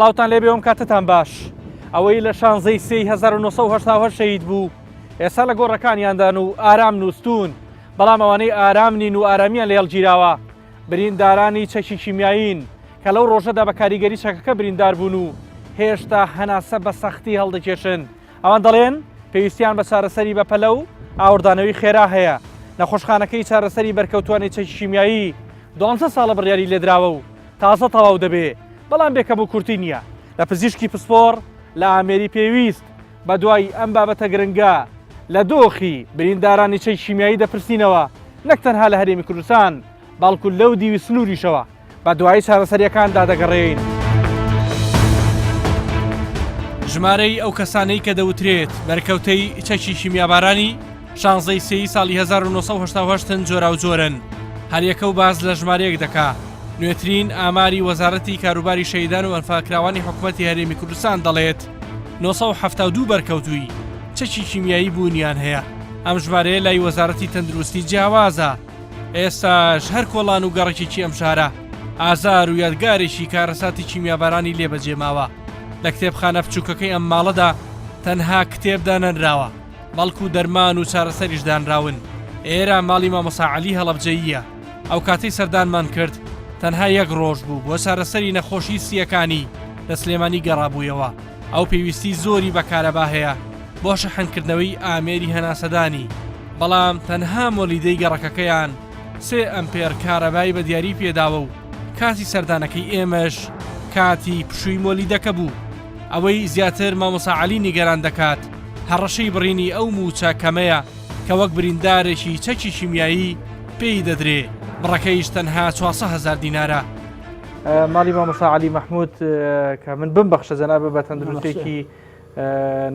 سڵاوتان لێبێ ئەم کاتتان باش ئەوەی لە 16 سێی 1970 شەهید بوو ئێستا لە گۆڕەکانیاندان و ئارام نووسون بەڵام ئەوانەی ئارام نین و ئارامیان لە هێڵگیراوە بریندارانی چەکی کیمیایین کە لەو ڕۆژەدا بە کاریگەری چەکەکە بریندار بوون و هێشتا هەناسە بە سەختی هەڵدەکێشن ئەوان دەڵێن پێویستیان بە چارەسەری بەپەلە و ئاوردانەوەی خێرا هەیە نەخۆشخانەکەی چارەسەری بەرکەوتوانی چەکی کیمیایی 12 ساڵە بڕیاری لێدراوە و تازە تەواو دەبێ بەڵام بێکەم و کورتی نییە لە پزیشکی پسپۆر لە ئامێری پێویست بە دوای ئەم بابەتە گرنگە لە دۆخی بریندارانی چەکی کیمیایی دەپرسینەوە نەک تەنها لە هەرێمی کوردستان بەڵکو لەو دیوی سنووریشەوە بە دوای چارەسەریەکاندا دەگەڕێین. ژمارەی ئەو کەسانەی کە دەوترێت بەرکەوتەی چەکی کیمیابارانی 16 سێی ساڵی 1970 جۆرا و جۆرن هەریەکە و باز لە ژمارەیەک دەکا نوێترین ئاماری وەزارەتی کاروباری شەیدان و ئەنفاکراوانی حکوومەتی هەرێمی کوردستان دەڵێت 972 بەرکەوتووی چەکی کیمیایی بوونیان هەیە ئەم ژمارەیە لای وەزارەتی تەندروستی جیاوازە ئێستاش هەر کۆڵان و گەڕێکێکی ئەم شارە ئازار و یادگارێکی کارەساتی کیمیابارانی لێبەجێماوە لە کتێبخانە بچووکەکەی ئەم ماڵەدا تەنها کتێب دانەنراوە بەڵکو دەرمان و چارەسەریش دانراون ئێرە ماڵی مامۆستا عەلی هەڵەبجەییە ئەو کاتەی سەردانمان کرد تەنها یەک ڕۆژ بوو بۆ چارەسەری نەخۆشی سیەکانی لە سلێمانی گەڕابوویەوە ئەو پێویستی زۆری بە کارەبا هەیە بۆ شەحنکردنەوەی ئامێری هەناسەدانی بەڵام تەنها مۆلیدەی گەڕەکەکەیان 3 ئەمپێر کارەبای بە دیاری پێداوە و کاتی سەردانەکەی ئێمەش کاتی پشووی مۆلیدەکە بوو ئەوەی زیاتر مامۆستا عەلی نیگەران دەکات هەڕەشەی بڕینی ئەو موچە کەمەیە کە وەک بریندارێکی چەکی کیمیایی پێی دەدرێ بڕەکەیش تەنها 400,000 دینارە. ماڵی مامۆستا عەلی مەحموود کە من بمبەخشە جەنابە بە تەندروستێکی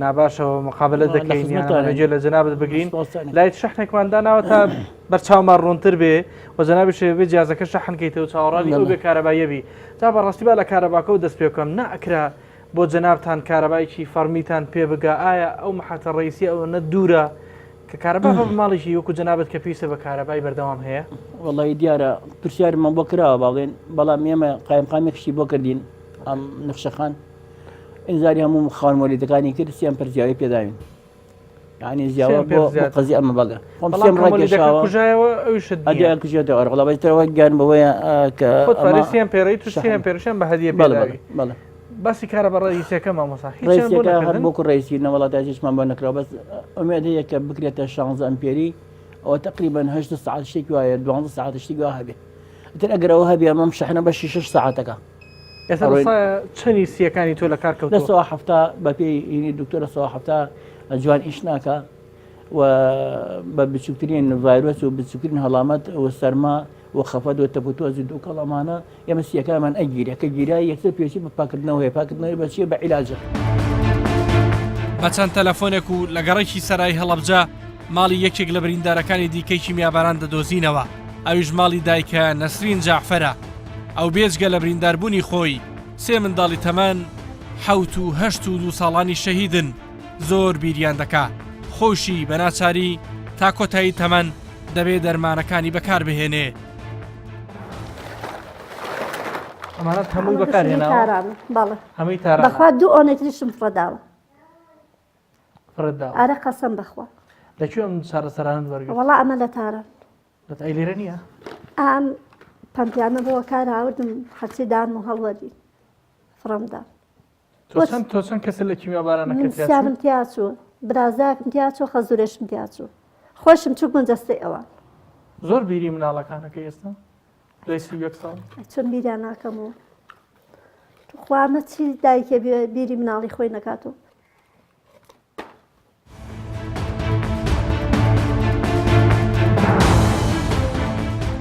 ناباشەوە مقابلە دەکەین یانجێ لە جەنابەت بگرین لای شەحنێکمان داناوە تا بەرچاومان ڕوونتر بێ و جەنابیش بێ جیازەکە شەحنکەیتەوە چاوەڕانی ئەو بێ کارەبایە بی تا بەڕاستی با لە کارەباکە و دەست پێ بکەم نائکرا بۆ جەنابتان کارەبایکی فەرمیتان پێ بگا ئایا ئەو مەحەتە ڕئیسی ئەوە دوورە کە کارەبا بە ماڵیشی وەکو جەنابەت کە پێویستە بە کارەبای بەردەوام هەیە وەڵی دیارە پرسیارمان بۆ کراوە باڵێن بەڵام ئێمە قایمقامێکشی بۆ کردین ئەم نەخشەخان ئینزاری هەموو خاوەنمۆلیدەکانی کرد سیان پرسیاوی پێداوین یعنی زیاوە بۆ قەزی ئەمە بەڵێ کوژێتەوە ڕڵەبەتەوە گیان بەوەیە کە پارێسیان پێڕی تووشیان پێرشان بە هەدیە بەڵێ باسی کارە بە ڕئیسەکە مامۆستا هەر بۆکو ڕئیسی نەوەڵاتیشمان بۆ نەکراوە بەس ئومێد هەیە کە بکرێتە 16 ئەمپێری ئەوە تقریبا 8 ساعت شتێکی وایە 12 ساعت شتێکی وا هەبێ ئەتر ئەگەرەوە هەبێ ئەمەم شەحنە بە 6 ساعتەکە ئێستا چەندی سیەکانی تۆ لە کار کەوتووە؟ لە 7 بەپێی دکتۆرە 7 جوان ئیش ناکە و بە بچووکترین ڤایرۆس و بچووکترین هەڵامەت و سەرما و خەفەت و تەپوتۆزی دوو کەڵەمانە ئێمە سیەکانمان ئەگیرە کە گیرای یەکسەر پێویستی بە پاکردنەوە هەیە پاکردنەوەی بەچیە بە عیلاجە. بە چەند تەلەفۆنێک و لە گەڕێکی سەرای هەڵەبجە ماڵی یەکێک لە بریندارەکانی دیکەی کیمیاباران دەدۆزینەوە ئەویش ماڵی دایکە نەسرین جەعفەرە ئەو بێجگە لە برینداربوونی خۆی 3 منداڵی تەمەن 7 و 8 و 2 ساڵانی شەهیدن زۆر بیریان دەکا خۆشی بە ناچاری تا کۆتایی تەمەن دەبێت دەرمانەکانی بەکار بهێنێ. ئەمانەت هەمووی بەکارهێناوە هەمووی تاران بەخوا دوو ئۆنێتریشم فڕەداوە ئارە قەسەم بەخوا لەکوێ ئەم چارەسەرانت وەرگرت؟ وەڵا ئەمە لە تارە ئەی لێرە نییە؟ ئەم پەمپیانە بۆ کار هاوردم حەچی دان و هەڵوەری فڕەمدا تۆ چەند کەسە لە کیمیابارانەکە سیارم تیا چوو برازاکم تیا چوو خەزورێشم تیا چوو خۆشم چوو بوون دەستەی ئەوان زۆر بیری مناڵەکانەکە ئێستا دوای 31 ساڵ چۆن بیریان ناکەمەوە خواردنە چی دایکە بیری مناڵی خۆی نەکاتەوە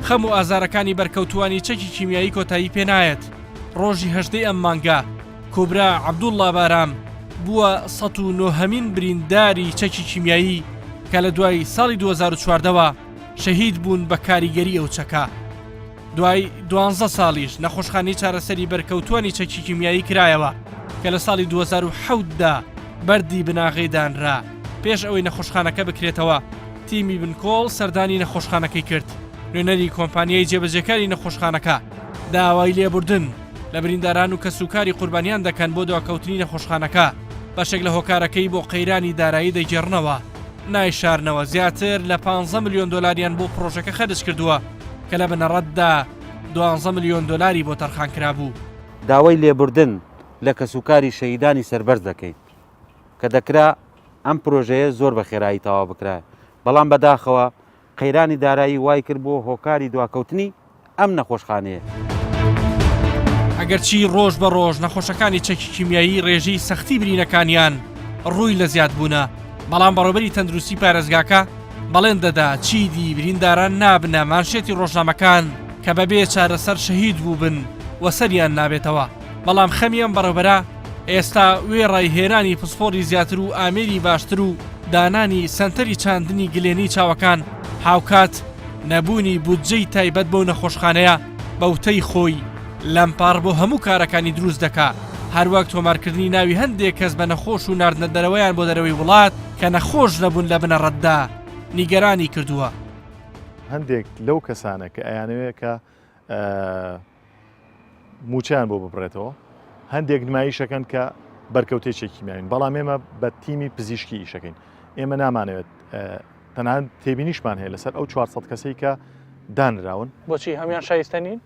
خەم و ئازارەکانی بەرکەوتوانی چەکی کیمیایی کۆتایی پێنایەت ڕۆژی 18 ئەم مانگا کۆبرا عەبدوڵڵا بارام بووە 109هەمین برینداری چەکی کیمیایی کە لە دوای ساڵی 2014ەوە شەهید بوون بە کاریگەری ئەو چەکە دوای 12 ساڵیش نەخۆشخانەی چارەسەری بەرکەوتوانی چەکی کیمیایی کرایەوە کە لە ساڵی 2007دا بەردی بناغی دانرا پێش ئەوەی نەخۆشخانەکە بکرێتەوە تیمی بنکۆڵ سەردانی نەخۆشخانەکەی کرد نوێنەری کۆمپانیای جێبەجێکاری نەخۆشخانەکە داوای لێبوردن لە برینداران و کەسوکاری قوربانیان دەکەن بۆ دواکەوتنی نەخۆشخانەکە. بەشێک لە هۆکارەکەی بۆ قەیرانی دارایی دەیگێڕنەوە. نایشارنەوە زیاتر لە 15 ملیۆن دۆلاریان بۆ پرۆژەکە خەرج کردووە کە لە بنەڕەتدا 12 ملیۆن دۆلاری بۆ تەرخان کرابوو. داوای لێبوردن لە کەسوکاری شەهیدانی سەربەرز دەکەین کە دەکرا ئەم پرۆژەیە زۆر بە خێرایی تەواو بکرا، بەڵام بەداخەوە قەیرانی دارایی وای کرد بۆ هۆکاری دواکەوتنی ئەم نەخۆشخانەیە. ئەگەرچی ڕۆژ بە ڕۆژ نەخۆشەکانی چەکی کیمیایی ڕێژەی سەختی برینەکانیان ڕووی لە زیاد بوونە، بەڵام بەڕێوەبەری تەندروستی پارێزگاکە بەڵێن دەدا چیدی برینداران نابنە مانشێتی ڕۆژنامەکان کە بەبێ چارەسەر شەهید بوو بن و سەریان نابێتەوە. بەڵام خەمیان بەڕێوەبەرە ئێستا وێڕای هێرانی پسپۆری زیاتر و ئامێری باشتر و دانانی سنتەری چاندنی گلێنی چاوەکان هاوکات نەبوونی بودجەی تایبەت بەو نەخۆشخانەیە بەوتەی خۆی لەمپار بۆ هەموو کارەکانی دروست دەکا، هەروەک تۆمارکردنی ناوی هەندێک کەس بە نەخۆش و ناردنە دەرەوەیان بۆ دەرەوەی وڵات کە نەخۆش نەبوون لە بنەڕەتدا نیگەرانی کردووە. هەندێک لەو کەسانە کە ئەیانەوێت کە موچیان بۆ ببڕێتەوە، هەندێک نمایشەکەن کە بەرکەوتێکی کیمیاوین، بەڵام ئێمە بە تیمی پزیشکی ئیشەکەین. ئێمە نامانەوێت تەنها تێبینیشمان هەیە لەسەر ئەو 400 کەسەی کە دانراون. بۆچی هەمیان شایستەنین؟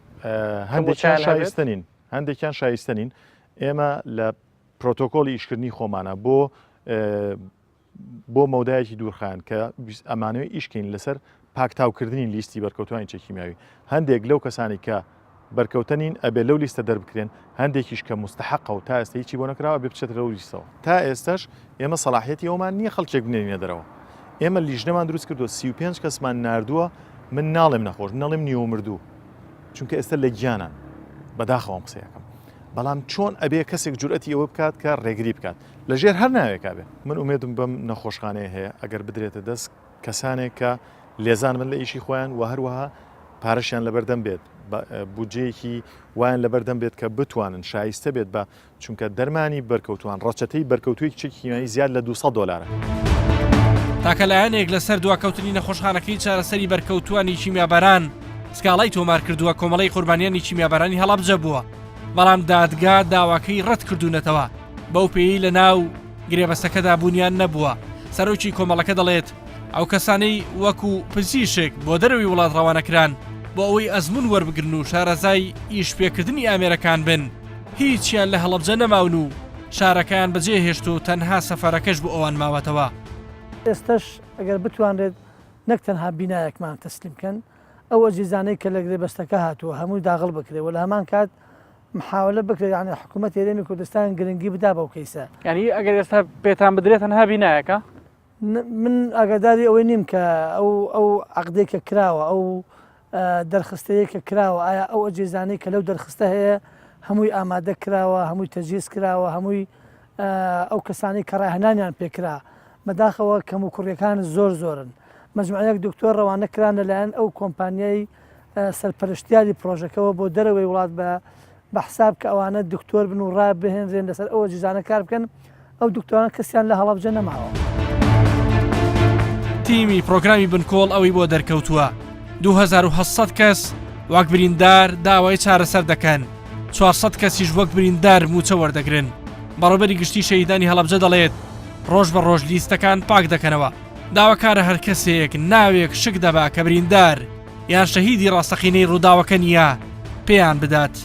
هەندێکیان شایستەنین. ئێمە لە پرۆتۆکۆلی ئیشکردنی خۆمانە بۆ مەودایەکی دوورخایەن کە ئەمانەوەی ئیشکەین لەسەر پاکتاوکردنی لیستی بەرکەوتوانی چەکیمیاوی. هەندێک لەو کەسانی کە بەرکەوتنین ئەبێ لەو لیستە دەربکرێن، هەندێکیش کە مستحقە و تا ئێستا هیچی بۆ نەکراوە بێ بچێت لەو لیستەوە. تا ئێستاش ئێمە سەلاحیەتی ئەومان نییە خەڵکێک بنێنە دەرەوە. ئێمە لیژنەمان دروست کردووە 35 کەسمان ناردووە، من ناڵێم نەخۆش، نەڵێم نیوە مردوو، چونکە ئێستا لە گیانان بەداخەوەم قسەیەکەم. بەڵام چۆن ئەبێ کەسێک جورئەتی ئەوە بکات کە ڕێگری بکات لەژێر هەر ناوێکا بێ. من ئومێدم بەم نەخۆشخانەیە هەیە ئەگەر بدرێتە دەست کەسانێک کە لێزان من لە ئیشی خۆیان و هەروەها پارەشیان لەبەردەم بێت، بودجەیەکی وایان لەبەردەم بێت کە بتوانن شایستە بێت بە چونکە دەرمانی بەرکەوتوان ڕەچەتەی بەرکەوتوی چەکی کیمیایی زیاد لە 200 دۆلارە. تاکە لایەنێک لەسەر دواکەوتنی نەخۆشخانەکەی چارەسەری بەرکەوتوانی کیمیابەران سکاڵای تۆمار کردووە کۆمەڵی قوربانیانی کیمیابەرانی هەڵەبجە بووە، بەڵام دادگا داواکەی ڕەت کردوونەتەوە. بەو پێی لە ناو گرێبەستەکەدا بوونیان نەبووە. سەرۆکی کۆمەڵەکە دەڵێت ئەو کەسانەی وەکو پزیشک بۆ دەرەوەی وڵات ڕەوانەکران بۆ ئەوەی ئەزمون وەربگرن و شارەزای ئیشپێکردنی ئامێرەکان بن، هیچیان لە هەڵەبجە نەماون و شارەکەیان بەجێ هێشت و تەنها سەفەرەکەش بۆ ئەوان ماوەتەوە. ئێستش ئەگەر بتوانرێت نەک تەنها بینایەکمان تەسلیمکەن، ئەو ئەجیزانەی کە لە گرێبەستەکە هاتووە هەمووی داغڵ بکرێ و لە هەمان کات محاولە بکرێت، یعنی حکوومەت هێرێمی کوردستان گرنگی بدا بەو کەیسە. یعنی ئەگەر ئێستا پێتان بدرێت تەنها بینایەکە؟ من ئاگاداری ئەوەی نیم کە ئەو عەقدەی کە کراوە، ئەو دەرخستەیە کە کراوە، ئایا ئەو ئەجیزانەی کە لەو دەرخستە هەیە هەمووی ئامادە کراوە، هەمووی تەجیز کراوە، هەمووی ئەو کەسانی کە ڕاهێنانیان پێکرا بەداخەوە کەم و کوڕیەکان زۆرن. مەجموعەیەک دکتۆر ڕەوانە کرانە لایەن ئەو کۆمپانیای سەرپەرشتیاری پرۆژەکەەوە بۆ دەرەوەی وڵات بە حساب کە ئەوانە دکتۆر بن و ڕابهێنرێن لەسەر ئەو ئەجیزانە کار بکەن. ئەو دکتۆران کەسیان لە هەڵەبجە نەماوە. تیمی پرۆگرامی بنکۆڵ ئەوەی بۆ دەرکەوتووە 2700 کەس وەک بریندار داوای چارەسەر دەکەن، 400 کەسیش وەک بریندار موچە وەردەگرن. بەڕێوەبەری گشتی شەهیدانی هەڵەبجە دەڵێت ڕۆژ بە ڕۆژ لیستەکان پاک دەکەنەوە. داواکارە هەر کەسێک ناوێک شک دەبا کە بریندار یان شەهیدی ڕاستەقینەی ڕووداوەکە نییە پێیان بدات.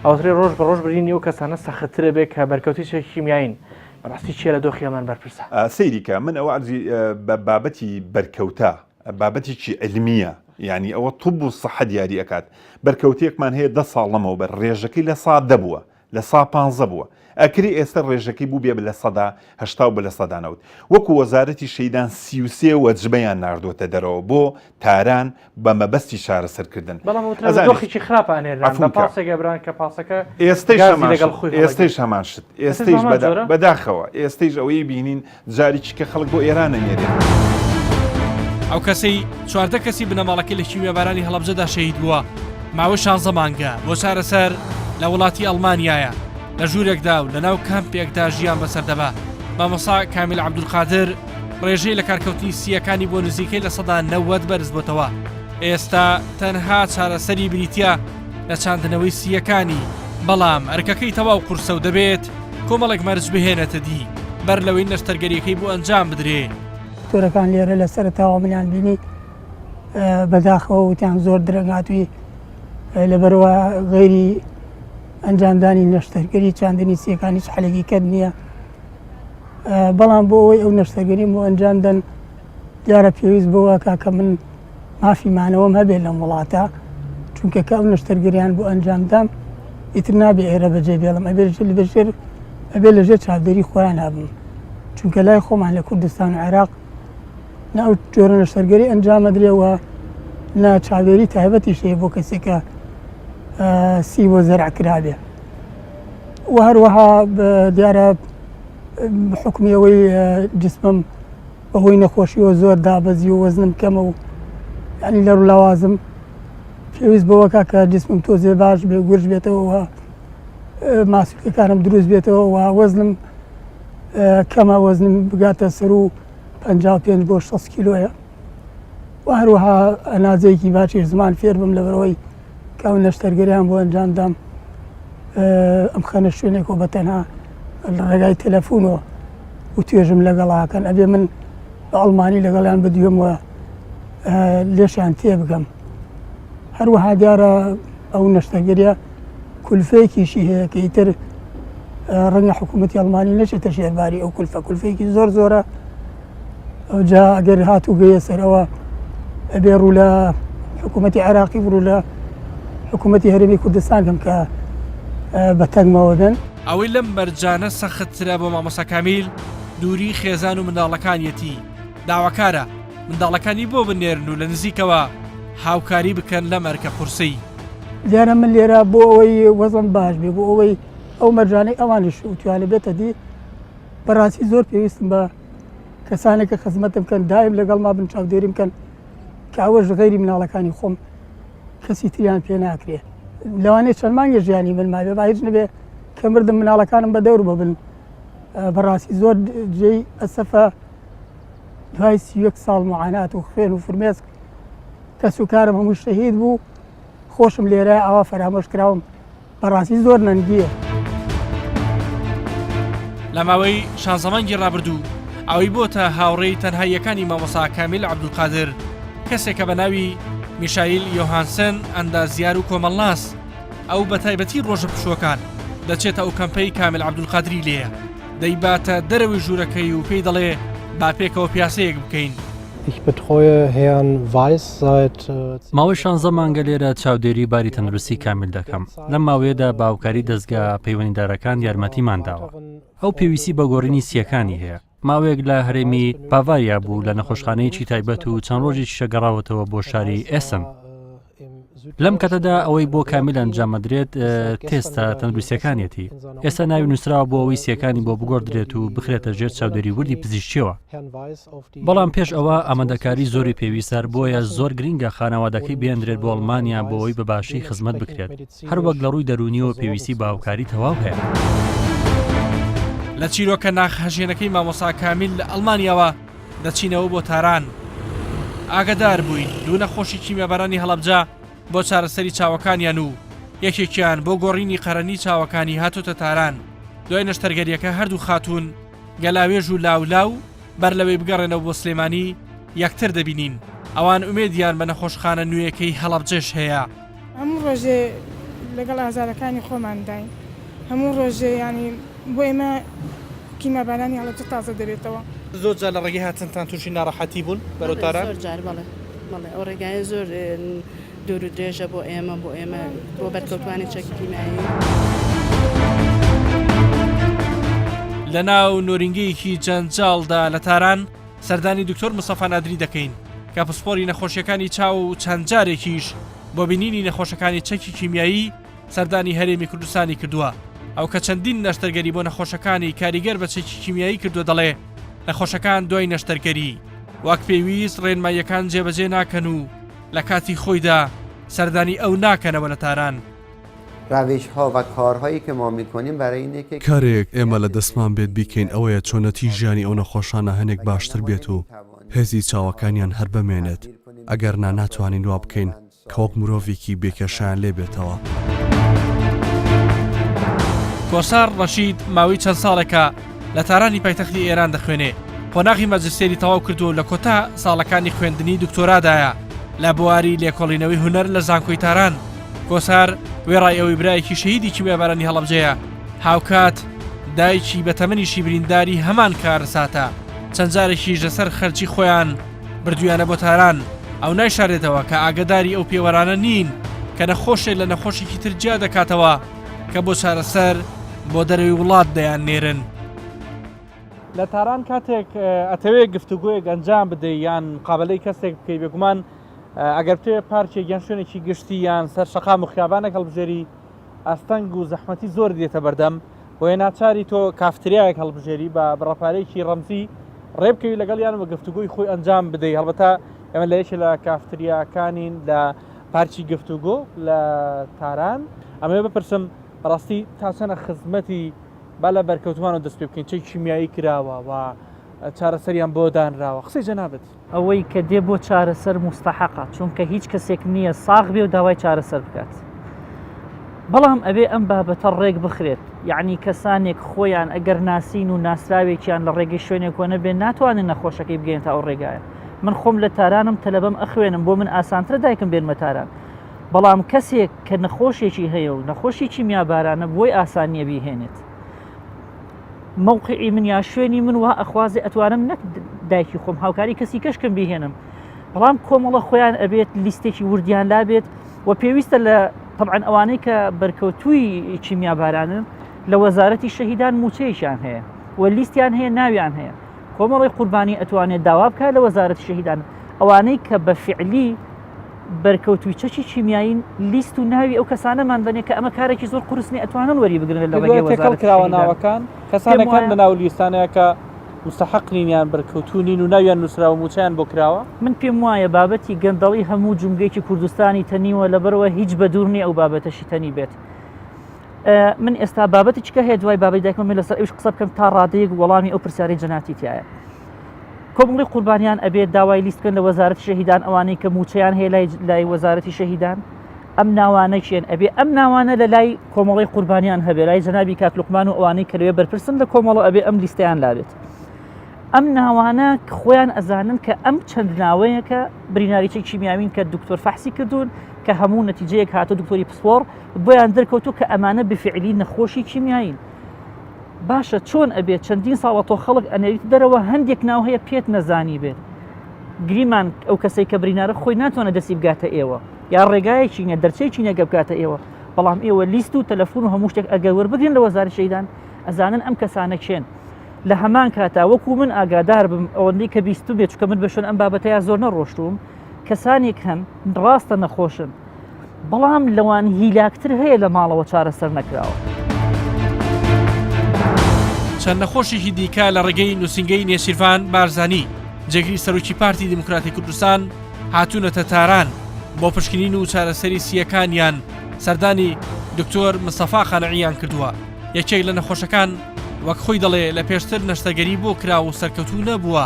ئەوترێ ڕۆژ بە ڕۆژ برینی و کەسانە سەختترە بێت کە بەرکەوتی چەکی کیمیایین. بەڕاستی چیە لە دۆخیەمان بەرپرسە؟ سەیریکە من ئەوە عەرزی بە بابەتی بەرکەوتە، بابەتێکی علمیە، یعنی ئەوە طب و سەحە دیاری ئەکات. بەرکەوتێکمان هەیە 10 ساڵ لەمەوە بەر ڕێژەکەی لە 100 دەبووە، لە 115 بووە. ئەکری ئێستا ڕێژەکەی بوو بێ لە 180 بە لە 190. وەکو وەزارەتی شەیدان 33 وەجبەیان ناردوۆتە دەرەوە بۆ تاران بە مەبەستی شارەسەرکردن. بەڵام دۆخێکی خراپانێران بە پاسێکە بران کە پاسەکە ئێستەیش هەمان شت، ئێستەیش بەداخەوە، ئێستەیش ئەوەی بینین جارێکی کە خەڵک بۆ ئێرانە نێرێن. ئەو کەسەی 14 کەسی بنەماڵەکەی لە کیمیابەرانی هەڵەبجەدا شەهید بووە ماوەی 16 مانگە بۆ چارەسەر لە وڵاتی ئەڵمانیایە. لە ژوورێکدا و لە ناو کامپێکدا ژیان بەسەردەبا. مامۆستا کامیل عەبدولقادر ڕێژەی لە کارکەوتنی سیەکانی بۆ نزیکەی لە 90 بەرز بۆتەوە. ئێستا تەنها چارەسەری بریتیا لە چاندنەوەی سیەکانی بەڵام ئەرکەکەی تەواو قورسە و دەبێت کۆمەڵێک مەرج بهێنێتە دی بەر لەوەی نەشتەرگەریەکەی بۆ ئەنجام بدرێ. دکتۆرەکان لێرە لە سەرەتاوە منیان بینی بەداخەوە وتیان زۆر درەنگاتووی لەبەرەوە غەیری ئەنجامدانی نەشتەرگەری چاندنی سیەکان هیچ حەلێکی کەم نییە، بەڵام بۆ ئەوەی ئەو نەشتەرگەری بۆ ئەنجامدەن دیارە پێویست بەوە کە من مافیمانەوەم هەبێت لەم وڵاتە، چونکە کە ئەو نەشتەرگەریان بۆ ئەنجامدام ئیتر نابێ ئێرە بەجێ بێڵم ئەبێ لەژێر چاودێری خۆیان هەبم، چونکە لای خۆمان لە کوردستان و عێراق نە ئەو جۆرە نەشتەرگەری ئەنجامەدرێەوە نە چاودێری تایبەتی شەیە بۆ کەسێکە سی بۆ زەرع کرابێ. و هەروەها دیارە حکمی ئەوەی جسمم بەهۆی نەخۆشیەوە زۆر دابەزی و وەزنم کەمە و ینی لە ڕوولاوازم پێویست بەوەکە کە جسمم تۆزێ باش بێ گورج بێتەوە ماسوولەکانم دروست بێتەوە و وەزنم کەمە، وەزنم بگاتە سەر و 55 بۆ 60 کیلۆیە و هەروەها ئەناجەیەکی باشی زمان فێر بم لەبەرەوەی کە ئەو نەشتەرگەریان بۆ ئەنجامدام ئەم خەنە شوێنێکەوە بە تەنها ڕێگای تەلەفۆنەوە و توێژم لەگەڵاکەن ئەبێ من بە ئەڵمانی لەگەڵیان بدوێمەوە لێشیان تێ بگەم. هەروەها دیارە ئەو نەشتەرگەریە کولفەیەکیشی هەیە کە ئیتر ڕەنگە حکوومەتی ئەڵمانی نەچێتە شێرباری ئەو کولفەیەکی زۆر زۆرە، ئەوجا ئەگەر هاتوو گەیە سەرەوە ئەبێ ڕوو لە حکوومەتی عێراقی ڕوو لە حکوومەتی هەرێمی کوردستان کەم کە بە تەنگمەوە بن. ئەوەی لەم بەرجانە سەختترە بۆ مامۆستا کامیل دووری خێزان و منداڵەکانیەتی داواکارە منداڵەکانی بۆ بنێرن و لە نزیکەوە هاوکاری بکەن لە مەرکە قورسی. دیارە من لێرە بۆ ئەوەی وەزن باش بێ، بۆ ئەوەی ئەو مەرجانەی ئەوانش وتوانە بێتە دی بەڕاستی زۆر پێویستم بە کەسانێکە خزمەتم بکەن دایم لەگەڵ ما بن چاودێری بکەن کە ئەوەش غەیری مناڵەکانی خۆم کەسی تریان پێ ناکرێ. لەوانەیە چەند مانگە ژیانی من مابێ با هیچ نەبێ کە مردم مناڵەکانم بە دەور ببن. بەڕاستی زۆر جێی ئەسەفە دوای 31 ساڵ معانات و خوێن و فرمێسک کەس و کارم هەموو شەهید بوو، خۆشم لێرە ئەوە فەرامۆش کراوم، بەڕاستی زۆر نەنگیە. لە ماوەی 16 مانگی ڕابردوو ئەوەی بۆتە هاوڕێی تەنهاییەکانی مامۆستا کامیل عەبدولقادر، کەسێکە بە ناوی میشایل یۆهانسن ئەندازیار و کۆمەڵناس، ئەو بە تایبەتی ڕۆژە پشوەکان دەچێتە ئەو کەمپەی کامیل عەبدولقادری لێیە، دەیباتە دەرەوەی ژوورەکەی و پێی دەڵێ با پێکەوە پیاسەیەک بکەین. ماوەی 16 مانگە لێرە چاودێری باری تەندروستی کامیل دەکەم. لەم ماوەیەدا باوکاری دەستگا پەیوەندیدارەکان یارمەتیمان داوە. ئەو پێویستی بە گۆڕینی سیەکانی هەیە. ماوەیەک لە هەرێمی باڤاریا بوو لە نەخۆشخانەیەکی تایبەت و چەند ڕۆژێکی شەگەڕاوەتەوە بۆ شاری ئێسن. لەم کاتەدا ئەوەی بۆ کامیل ئەنجامەدرێت تێستە تەندروستیەکانیەتی. ئێستا ناوی نووسراوە بۆ ئەوەی سیەکانی بۆ بگۆڕدرێت و بخرێتە ژێر چاودێری وردی پزیشکیەوە. بەڵام پێش ئەوە ئامادەکاری زۆری پێویستە بۆیە زۆر گرینگە خانەوادەکەی بێندرێت بۆ ئەڵمانیا بۆ ئەوەی بەباشی خزمەت بکرێت، هەروەک لە ڕووی دەرونیەوە پێویستی بە هاوکاری تەواو هەیە. لە چیرۆکە ناخهژێنەکەی مامۆستا کامیل لە ئەڵمانیاوە دەچینەوە بۆ تاران. ئاگادار بووین دوو نەخۆشی کیمیابەرانی هەڵەبجە بۆ چارەسەری چاوەکانیان و یەکێکیان بۆ گۆڕینی قەرەنی چاوەکانی هاتوتە تاران. دوای نەشتەرگەریەکە هەردوو خاتوون گەلاوێژ و لاولاو بەر لەوەی بگەڕێنەوە بۆ سلێمانی یەکتر دەبینین. ئەوان ئومێدیان بە نەخۆشخانە نوێیەکەی هەڵەبجەش هەیە. هەموو ڕۆژێ لەگەڵ ئازارەکانی خۆمان داین، هەموو ڕۆژێ ینی بۆ ئێمە کیمیابەرانی هەڵەبجە تازە دەبێتەوە. زۆر جار لە ڕێگەی هاتنتان تووشی ناڕەحەتی بوون بەرەو تاران؟ زۆر جار بەڵێ ئەو ڕێگایە زۆر دوور و درێژە بۆ ئێمە بۆ بەرکەوتوانی چەکی کیمیایی. لە ناو نۆرینگەیەکی جەنجاڵدا لە تاران سەردانی دکتۆر مستەفا نادری دەکەین کە پسپۆری نەخۆشیەکانی چاو و چەند جارێکیش بۆ بینینی نەخۆشەکانی چەکی کیمیایی سەردانی هەرێمی کوردستانی کردووە. ئەو کە چەندین نەشتەرگەری بۆ نەخۆشەکانی کاریگەر بە چەکی کیمیایی کردووە دەڵێ نەخۆشەکان دوای نەشتەرگەری وەک پێویست ڕێنماییەکان جێبەجێ ناکەن و لە کاتی خۆیدا سەردانی ئەو ناکەنەوە لە تاران. کارێک ئێمە لە دەستمان بێت بیکەین ئەوەیە چۆنەتی ژیانی ئەو نەخۆشانە هەنێک باشتر بێت و هێزی چاوەکانیان هەر بمێنێت، ئەگەر ناتوانین وا بکەین کە وەک مرۆڤێکی بێکێشیان لێ بێتەوە. کۆسار ڕەشید ماوەی چەند ساڵێکە لە تارانی پایتەختی ئێران دەخوێنێ قۆناغی مەجستێری تەواو کردو لە کۆتا ساڵەکانی خوێندنی دکتۆرادایە لە بواری لێکۆڵینەوەی هونەر لە زانکۆی تاران. کۆسار وێڕای ئەوەی برایەکی شەهیدی کیمیابارانی هەڵەبجەیە هاوکات دایکی بە تەمەنیشی برینداری هەمان کارساتە چەند جارێکیش لەسەر خەرجی خۆیان بردویانە بۆ تاران ئەو نایشارێتەوە کە ئاگداری ئەو پێوەرانە نین کە نەخۆشێک لە نەخۆشێکی تر جیا دەکاتەوە کە بۆ چارەسەر بۆ دەروی وڵات دەیان نێرن. لە تاران کاتێک ئەتەوێت گفتوگویەک ئەنجام بدەیت یان مقابلەی کەسێک بکەیت بێگومان ئەگەر توێ پارچێک یان شوێنێکی گشتی یان سەر شەقام و خیابانێک هەڵبژێری ئاستەنگ و زەحمەتی زۆر دێتە بەردەم بۆیە ناچاری تۆ کافتریایەک هەڵبژێری بە بڕەپارەیەکی ڕەمزی ڕێبکەوی لەگەڵ یان بە گفتوگوی خۆی ئەنجام بدەیت. هەڵبەتە ئێمە لە یەکێک لە کافتریاکانین لە پارچی گفتوگۆ لە تاران ئەمە بپرسم بەڕاستی تا چەنە خزمەتی با لە بەرکەوتوان و دەست پێ بکەین چی کیمیایی کراوە و چارەسەریان بۆ دانراوە قسەی جەنابەت ئەوەی کە دێ بۆ چارەسەر مستحقە چونکە هیچ کەسێک نییە ساغ بێ و داوای چارەسەر بکات بەڵام ئەبێ ئەم بابەتە ڕێک بخرێت یعنی کەسانێک خۆیان ئەگەر ناسین و ناسراوێکیان لە ڕێگەی شوێنێک وە نەبێ ناتوانن نەخۆشەکەی بگەین تا ئەو ڕێگایە. من خۆم لە تارانم تەلەبەم ئەخوێنم بۆ من ئاسانترە دایکم بێنمە تاران بەڵام کەسێک کە نەخۆشێکی هەیە و نەخۆشی کیمیابارانە بۆی ئاسانیە بیهێنێت مووقعی من یا شوێنی من وا ئەخوازێ ئەتوانم نەک دایکی خۆم هاوکاری کەسی کەشکم بیهێنم بەڵام کۆمەڵە خۆیان ئەبێت لیستێکی وردیان لابێت و پێویستە لە طبعا ئەوانەی کە بەرکەوتووی کیمیابارانن لە وەزارەتی شەهیدان موچەیەکیان هەیە و لیستیان هەیە ناویان هەیە کۆمەڵی قوربانی ئەتوانێت داوا بکات لە وەزارەتی شەهیدان ئەوانەی کە بە فعلی بەرکەوتوی چەکی کیمیایی لیست و ناوی ئەو کەسانەمان دەنێ کە ئەمە کارێکی زۆر قورسنی ئەتوانن وەری بگرن لە ڕێگەی وەزارەتی کراوە ناوەکان کەسانەکان لە ناو لیستانەیە کە مستحقنیان بەرکەوتوونین و ناویان نووسراوە موچیان بۆ کراوە. من پێم وایە بابەتی گەندەڵی هەموو جومگەیەکی کوردستانی تەنیوە لەبەرەوە هیچ بەدوور نیە ئەو بابەتەشی تەنی بێت. من ئێستا بابەتی چکە هەیە دوای بابەی دایکمە لەسەر ئەوش قسە بکەم تا ڕادەیەک وەڵامی ئەو پرسیارەی جەناتی تایە. کۆمەڵی قوربانیان ئەبێت داوای لیستکەن لە وەزارەتی شەهیدان ئەوانەی کە موچەیان هەیە لای وەزارەتی شەهیدان ئەم ناوانە چێن ئەبێ ئەم ناوانە لە لای کۆمەڵی قوربانیان هەبێ لای جەنابی کاک لوقمان و ئەوانەی کە لەوێ بەرپرسن لە کۆمەڵە ئەبێ ئەم لیستیان لابێت. ئەم ناوانە خۆیان ئەزانن کە ئەم چەند ناوەیەکە بریناریی کیمیاوین کە دکتۆر فەحسی کردوون کە هەموو نەتیجەیەک هاتە دکتۆری پسپۆر بۆیان دەرکەوتو کە ئەمانە بفعلی نەخۆشی کیمیاین. باشە چۆن ئەبێت چەندین ساڵە تۆ خەڵک ئەنەویت دەرەوە هەندێک ناو هەیە پێت نەزانی بێت گریمان ئەو کەسێک کە برینارە خۆی ناتوانە دەستی بگاتە ئێوە یا ڕێگایەکی نیە دەرچەیەکی نیە بکاتە ئێوە بەڵام ئێوە لیست و تەلەفۆن و هەموو شتێک ئەگەر وەربگرن لە وەزارەتی شەهیدان ئەزانن ئەم کەسانە کێن لە هەمان کاتا وەکو من ئاگادار بم ئەوەندەی کە بیستم بێت چکە من بەشن ئەم بابەتەیە زۆر نەڕۆشتوم کەسانێک هەن ڕاستە نەخۆشن بەڵام لەوان هیلاکتر هەیە لە ماڵەوە چارەسەر نەکراوە. چەند نەخۆشێکی دیکە لە ڕێگەی نووسنگەی نێچیروان بارزانی جێگری سەرۆکی پارتی دیموکراتی کوردستان هاتوونەتە تاران بۆ پشکنین و چارەسەری سیەکانیان سەردانی دکتۆر مستەفا خانەعیان کردووە. یەکێک لە نەخۆشەکان وەک خۆی دەڵێ لە پێشتر نەشتەگەری بۆ کرا و سەرکەوتوو نەبووە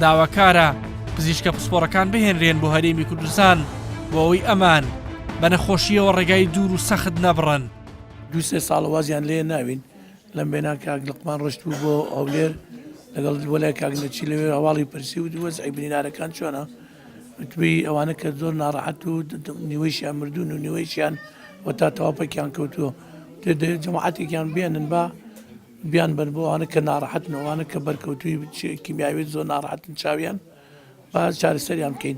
داواکارە پزیشکە پسپۆڕەکان بهێنرێن بۆ هەرێمی کوردستان بۆ ئەوەی ئەمان بە نەخۆشیەوە ڕێگای دوور و سەخت نەبڕن. دوسێ ساڵ وازیان لێ ناوین لەم بێنا کاک لقمان ڕۆشت بوو بۆ ئەولێر لەگەڵ وەلای کاکنەچی لەوێ هەواڵی پرسی و وەزعی برینارەکان چۆنە وتبی ئەوانە کە زۆر ناڕەحەت و نیوەیشیان مردوون و نیوەیشیان وە تا تەواپەکیان کەوتووە جەماعەتێکیان بێنن با بیان بن بۆ ئەوانە کە ناڕەحەتن ئەوانە کە بەرکەوتووی کیمیاوێت زۆر ناڕەحەتن چاویان با چارەسەریان بکەین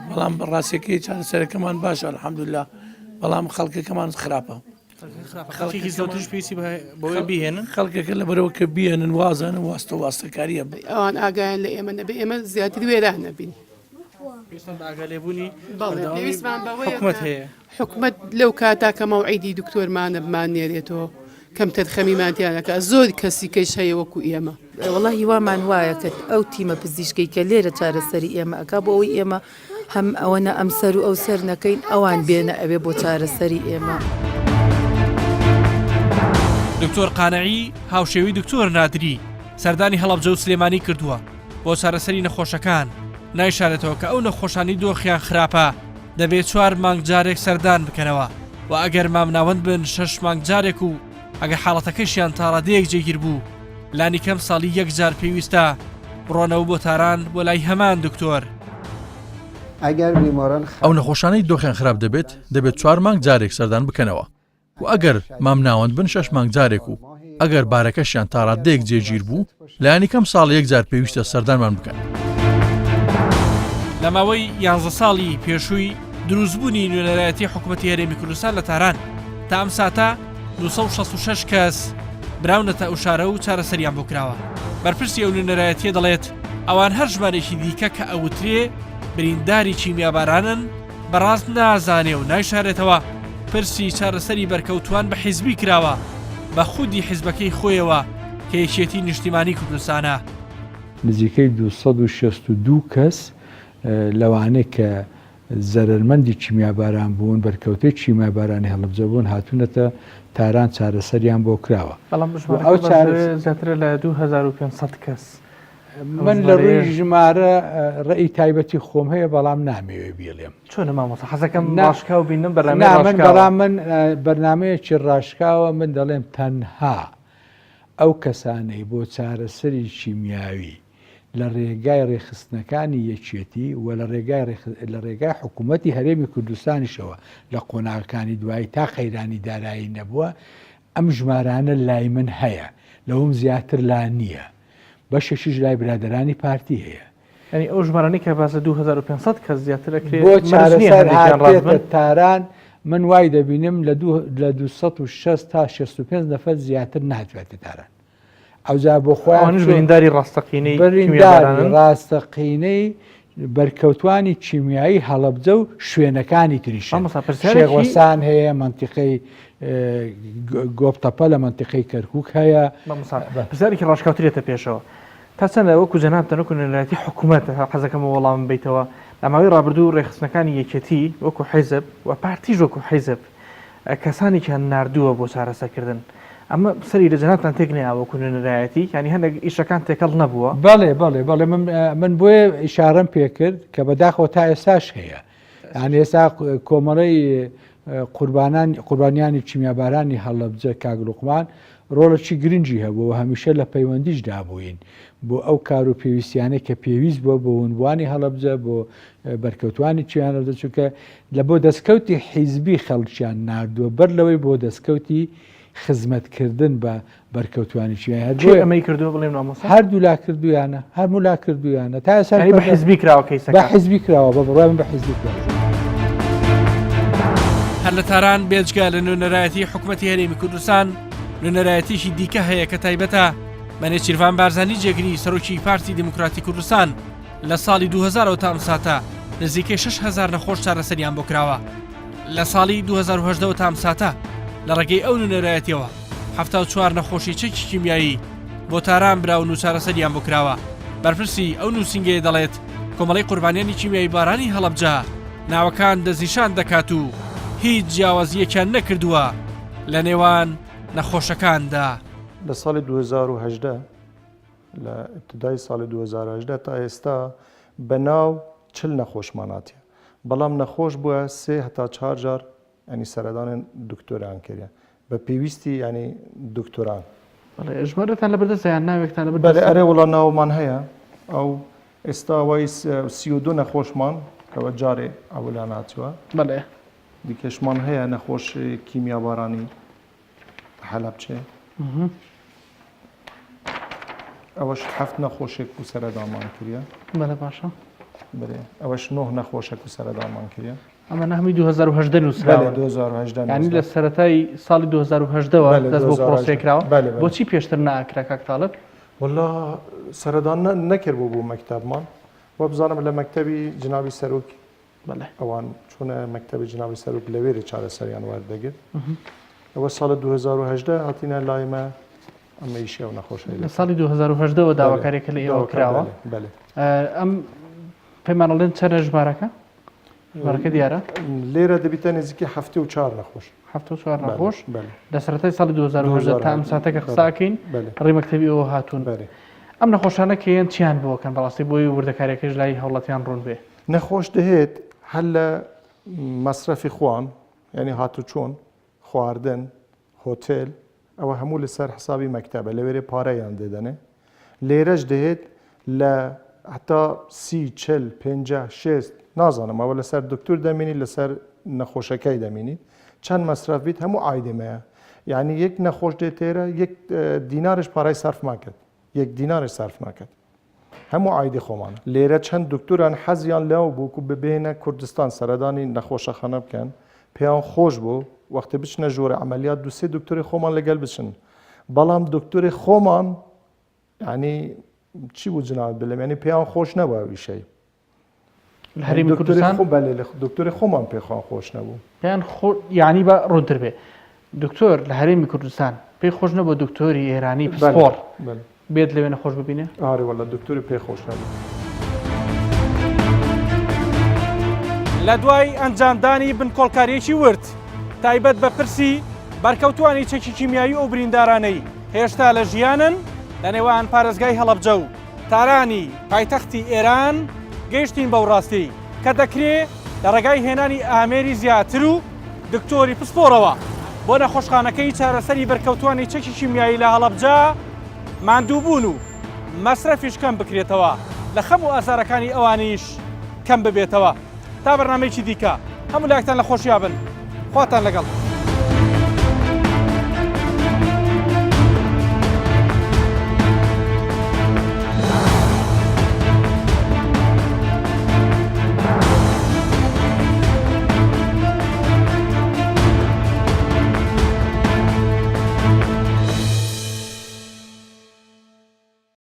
بەڵام ڕاستیەکەی چارەسەرەکەمان باشە الحەمدوللا بەڵام خەڵکەکەمان خراپە خەڵکەکە لە بەرەوە کە بیێنن وازانە واستە واستەکاریە ئەوان ئاگایان لە ئێمە نەبێ ئێمە زیاتر وێران نەبین حکومەت هەیە حکومت لەو کاتا کە مەوعیدی دکتۆرمانە بمانێرێتەوە کەم تەرخەمیمانتیانەکە زۆر کەسی کەش هەیە وەکو ئێمە وەڵاهی وامان وایە کە ئەو تیمە پزیشکەی کە لێرە چارەسەری ئێمە ئەکا بۆ ئەوەی ئێمە هەم ئەوەنە ئەم سەر و ئەو سەر نەکەین ئەوان بێنە ئەوێ بۆ چارەسەری ئێمە. دکتۆر قانەعی هاوشێوی دکتۆر نادری سەردانی هەڵەبجە و سلێمانی کردووە بۆ چارەسەری نەخۆشەکان نایشارێتەوە کە ئەو نەخۆشانی دۆخیان خراپە دەبێت 4 مانگ جارێک سەردان بکەنەوە و ئەگەر مامناوەند بن 6 مانگ جارێک و ئەگەر حاڵەتەکەشیان تا ڕادەیەک جێگیر بوو لانی کەم ساڵی یەک جار پێویستە بڕۆنەوە بۆ تاران بۆ لای هەمان دکتۆر. ئەو نەخۆشانەی دۆخیان خراپ دەبێت 4 مانگ جارێک سەردان بکەنەوە و ئەگەر مام ناوەند بن 6 مانگ جارێک و ئەگەر بارەکەشیان تا ڕادەیەک جێگیر بوو لایانی کەم ساڵ یەک جار پێویستە سەردانمان بکەن. لە ماوەی 11 ساڵی پێشووی دروستبوونی نوێنەرایەتی حکوومەتی هەرێمی کوردستان لە تاران تا ئەم ساتە 266 کەس براونەتە ئەو شارە و چارەسەریان بۆ کراوە. بەرپرسی ئەو نوێنەرایەتیە دەڵێت ئەوان هەر ژمارێکی دیکە کە ئەوترێ برینداری چیمیابارانن بەڕاست نازانێ و نایشارێتەوە پرسی چارەسەری بەرکەوتوان بە حیزبی کراوە بە خودی حیزبەکەی خۆیەوە کە یەکێتی نیشتیمانی کوردستانە. نزیکەی 262 کەس لەوانەیە کە زەرمەندی چیمیاباران بوون بەرکەوتەی چیمیابارانی هەڵبجە بوون هاتوونەتە تاران چارەسەریان بۆ کراوە. ئەو زیاتر لە 2500 کەس. من لە ڕووی ژمارە ڕێی تایبەتی خۆم هەیە بەڵام نامەوێ بیڵێم چۆن مامۆستا حەزەکەم ڕاشکا و بینم من بەڵام من بەرنمەیەکی ڕاشکاوە من دەڵێم تەنها ئەو کەسانەی بۆ چارەسەری چیمیاوی لە ڕێگای ڕێخستنەکانی یەکێتی و لە ڕێگای حکوومەتی هەرێمی کوردستانیشەوە لە قۆناغەکانی دوایی تا خەیرانی دارایی نەبووە ئەم ژمارانە لای من هەیە لەوم زیاتر لا نییە بەشێکیش لای برادرانی پارتی هەیە. ینی ئەو ژمارانی کە باسە 2500 کەس زیاترەکرێت بۆ چارەسەر هاتێتە تاران من وای دەبینم لە 260 تا 65 نەفەر زیاتر نهاتوێتە تاران. ئەوجا بۆ خۆیان برینداری ڕاستەقینەی ڕاستەقینەی بەرکەوتوانی چیمیایی هەڵەبجە و شوێنەکانی تریشە شێغوەسان هەیە منتیقەی گۆپتەپە لە منتیقەی کەرکووک هەیە پرسیارێکی ڕاشکاوترێتە پێشەوە تا چەندە وەکو جەناب تەنەکو نوێنەرایەتی حکوومەت حەزەکەمە وەڵام بیتەوە لە ماوەی ڕابردوو ڕێخستنەکانی یەکێتی وەکو حیزب و پارتیژ وەکو حیزب کەسانێکیان ناردووە بۆ چارەسەرکردن. ئەمە سەری لە جەنابتان تێک نەیاوەکو نوێنەرایەتی ینی هەندێک ئیشەکان تێکەڵ نەبووە. بەڵێ من بۆیە ئیشارەم پێکرد کە بەداخەوە تا ئێستاش هەیە یعنی ئێستا کۆمەڵەی قوربانیانی چیمیابارانی هەڵەبجە کاگلوقمان ڕۆڵەکی گرنگی هەبوو و هەمیشە لە پەیوەندیشدا بووین بۆ ئەو کار و پێویستیانەی کە پێویست بووە بۆ ونبوانی هەڵەبجە بۆ بەرکەوتوانی چیان هەڵەبجە چونکە لە بۆ دەستکەوتی حیزبی خەڵکیان ناردووە بەر لەوەی بۆ دەستکەوتی خزمەتکردن بە بەرکەوتوانی چیان ئەمەی کردووە بڵێم نامۆستا هەردوو لا کردویانە هەرموو لا کردویانە تا بە حیزبی کراوە کەیسەکە بە حیزبی کراوە بە بڕای بە حیزبی کراوە. هەر لە تاران بێجگا لە نوێنەرایەتی حکوومەتی هەرێمی کوردستان نوێنەرایەتیشی دیکە هەیە کە تایبەتە بەنێ چیروان بارزانی جێگری سەرۆکی پارتی دموکراتی کوردستان لە ساڵی 2000 تا ئەم ساتە نزیکەی 6000 نەخۆش چارەسەریان بۆ کراوە. لە ساڵی 2010 تا ئەم ساتە لە ڕێگەی ئەو نوێنەرایەتیەوە 74 نەخۆشی چەکی کیمیایی بۆ تاران براون و چارەسەریان بۆ کراوە. بەرپرسی ئەو نووسنگەیە دەڵێت کۆمەڵی قوربانیانی چیمیایی بارانی هەڵەبجە ناوەکان دەستنیشان دەکات و هیچ جیاوازیەکیان نەکردووە لە نێوان نەخۆشەکاندا. لە ساڵی 2010 لە ابتدای ساڵی 2010 تا ئێستا بەناو 40 نەخۆشماناتیە بەڵام نەخۆش بووە 3 هەتا 4 جار ینی سەردانن دکتۆران کردیان بە پێویستی ینی دکتۆران. ژمارەتان لە بەردەستیان ناوێکتان لە بەڵێ ئەرێ وڵا ناومان هەیە ئەو ئێستا وای 32 نەخۆشمان کەوە جارێ ئەولا ناتوە بەڵێ دیکەشمان هەیە نەخۆش کیمیابارانی حەلەبچێ ئەوەش 7 نەخۆشێک و سەردامان کردە بەڵێ باشە بڵێ ئەوەش 9 نەخۆشێک و سەردامان کردە ئەمە نەهمی 2010 نووسراوە 2010 ینی لە سەرەتای ساڵی 2010ەوە دەست بۆ پرۆسێکراوە بۆچی پێشتر ناکرا کاکتاڵب؟ وەڵا سەردان نەکرد بوو مەکتەبمان وە بزانم لە مەکتەبی جنابی سەرۆک ئەوان چونە مەکتەبی جنابی سەرۆک لەوێرە چارەسەریان وەردەگرت ئەوە ساڵی 2010 هاتینە لایمە ئەمەیشی ئەو نەخۆشی لە ساڵی 2010ەوە داواکاریەکە لە ئێوە کراوە ئەم پەیمانەڵێن چەرە ژمارەکە؟ ژمارەکە دیارە؟ لێرە دەبیتە نزیکی 74 نەخۆش 74 نەخۆش لە سەرەتای ساڵی 2010 تا ئەم ساتەکە قساکەین ڕێی مەکتەبی ئەوە هاتوون ئەم نەخۆشانە کێن چیان بۆکەن بەڕاستی بۆی وردەکاریەکەش لای هەوڵەتیان ڕوون بێ نەخۆش دەهێت هەر لە مەسرەفی خوان ینی هاتوچۆن خواردن هۆتێل ئەوە هەموو لەسەر حسابی مەکتەبە لەوێرە پارەیان دێدەنێ لێرەش دەهێت لە حتا 30-40-50-60 نازانم ئەوە لەسەر دکتور دەمێنی لەسەر نەخۆشەکەی دەمێنی چەند مەسرافیت هەموو ئایدێمەیە یعنی یەک نەخۆش دێتێرە یەک دینارش پارای سەرف ناکرد یەک دینارش سەرف ناکرد هەموو ئایدی خۆمانە لێرە چەند دکتوران حەزیان لەو بووکو ببێنە کوردستان سەردانی نەخۆشەخانە بکەن پێیان خۆش بوو وەختە بچنە ژۆرە ئەمەلیات دوسێ دکتۆری خۆمان لەگەل بچن بەڵام دکتۆری خۆمان ینی چی بوو جناب بڵێم ینی پێیان خۆش نەبووە ویشەی هەرێمی کوردستان دکتۆری خۆمان پێخۆان خۆش نەبوو پێیان یعنی بە ڕوونتر بێ دکتۆر لە هەرێمی کوردستان پێی خۆش نەبوو دکتۆری ئێرانی پسپۆر بێت لەوێ نەخۆش ببینێ ئاریوەڵە دکتۆری پێی خۆش نەبوو لە دوای ئەنجامدانی بنکۆڵکاریەکی ورد تایبەت بە پرسی بەرکەوتوانی چەکی کیمیایی ئەو بریندارانەی هێشتا لە ژیانن لە نێوان پارێزگای هەڵەبجە و تارانی پایتەختی ئێران گەیشتین بەو ڕاستی کە دەکرێت لە ڕێگای هێنانی ئامێری زیاتر و دکتۆری پسپۆرەوە بۆ نەخۆشخانەکەی چارەسەری بەرکەوتوانی چەکی کیمیایی لە هەڵەبجە ماندووبوون و مەسرەفیش کەم بکرێتەوە لە خەم و ئازارەکانی ئەوانیش کەم ببێتەوە تا بەرنامەیەکی دیکە هەموو لاکتان لە خۆشییا بن خواتان لەگەڵ